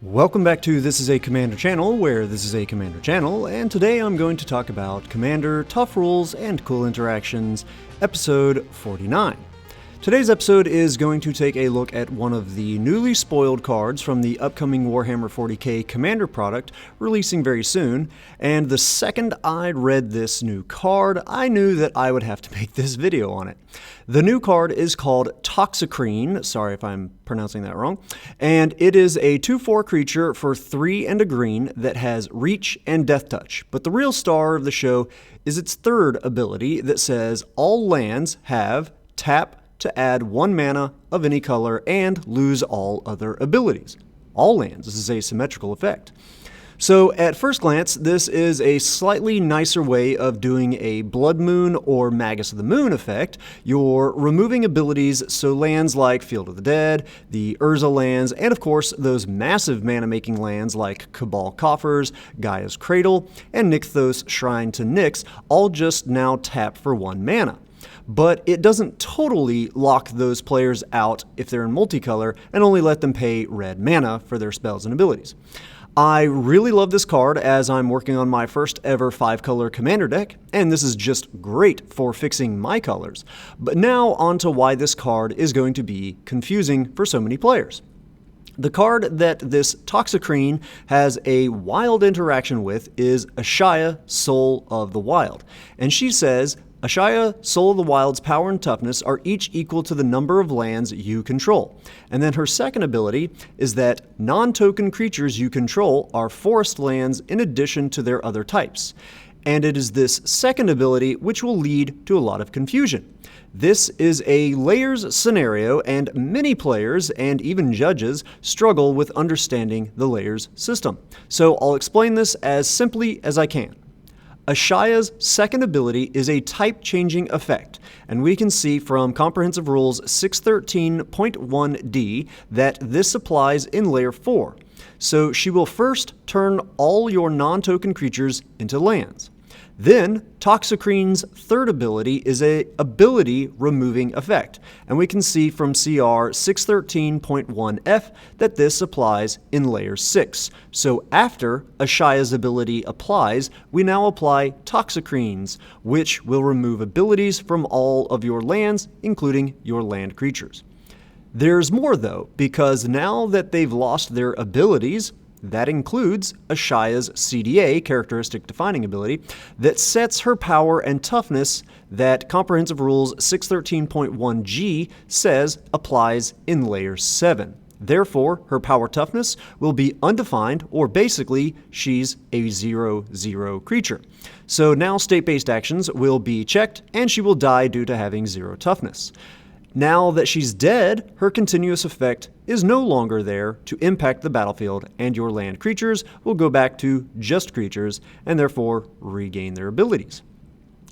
Welcome back to This is a Commander channel, where this is a Commander channel, and today I'm going to talk about Commander, Tough Rules, and Cool Interactions, episode 49. Today's episode is going to take a look at one of the newly spoiled cards from the upcoming Warhammer 40k Commander product, releasing very soon, and the second I read this new card, I knew that I would have to make this video on it. The new card is called Toxicrene, sorry if I'm pronouncing that wrong, and it is a 2/4 creature for 3 and a green that has Reach and Death Touch, but the real star of the show is its third ability that says all lands have tap to add 1 mana of any color and lose all other abilities. All lands. This is a symmetrical effect. So at first glance, this is a slightly nicer way of doing a Blood Moon or Magus of the Moon effect. You're removing abilities, so lands like Field of the Dead, the Urza lands, and of course those massive mana-making lands like Cabal Coffers, Gaia's Cradle, and Nykthos Shrine to Nyx all just now tap for 1 mana. But it doesn't totally lock those players out if they're in multicolor and only let them pay red mana for their spells and abilities. I really love this card as I'm working on my first ever 5-color commander deck, and this is just great for fixing my colors. But now on to why this card is going to be confusing for so many players. The card that this Toxicrene has a wild interaction with is Ashaya, Soul of the Wild, and she says, Ashaya, Soul of the Wild's power and toughness are each equal to the number of lands you control. And then her second ability is that non-token creatures you control are forest lands in addition to their other types. And it is this second ability which will lead to a lot of confusion. This is a layers scenario, and many players and even judges struggle with understanding the layers system. So I'll explain this as simply as I can. Ashaya's second ability is a type-changing effect, and we can see from Comprehensive Rules 613.1d that this applies in Layer 4. So she will first turn all your non-token creatures into lands. Then, Toxicrene's third ability is a ability-removing effect, and we can see from CR 613.1f that this applies in Layer 6. So after Ashaya's ability applies, we now apply Toxicrene's, which will remove abilities from all of your lands, including your land creatures. There's more though, because now that they've lost their abilities, that includes Ashaya's CDA, characteristic defining ability, that sets her power and toughness that Comprehensive Rules 613.1g says applies in Layer 7. Therefore, her power toughness will be undefined, or basically, she's a 0/0 creature. So now state-based actions will be checked, and she will die due to having 0 toughness. Now that she's dead, her continuous effect is no longer there to impact the battlefield, and your land creatures will go back to just creatures and therefore regain their abilities.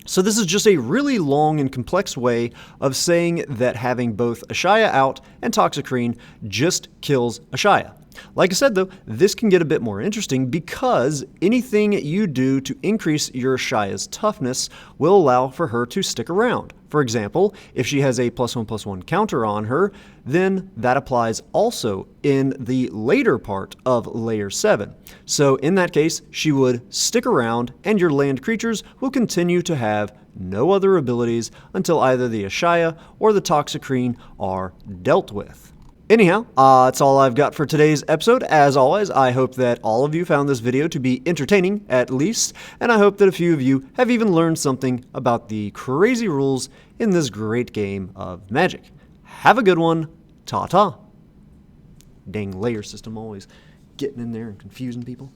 So this is just a really long and complex way of saying that having both Ashaya out and Toxicrene just kills Ashaya. Like I said though, this can get a bit more interesting because anything you do to increase your Ashaya's toughness will allow for her to stick around. For example, if she has a +1/+1 counter on her, then that applies also in the later part of Layer 7. So in that case, she would stick around and your land creatures will continue to have no other abilities until either the Ashaya or the Toxicrene are dealt with. Anyhow, that's all I've got for today's episode. As always, I hope that all of you found this video to be entertaining, at least, and I hope that a few of you have even learned something about the crazy rules in this great game of Magic. Have a good one. Ta-ta. Dang layer system always getting in there and confusing people.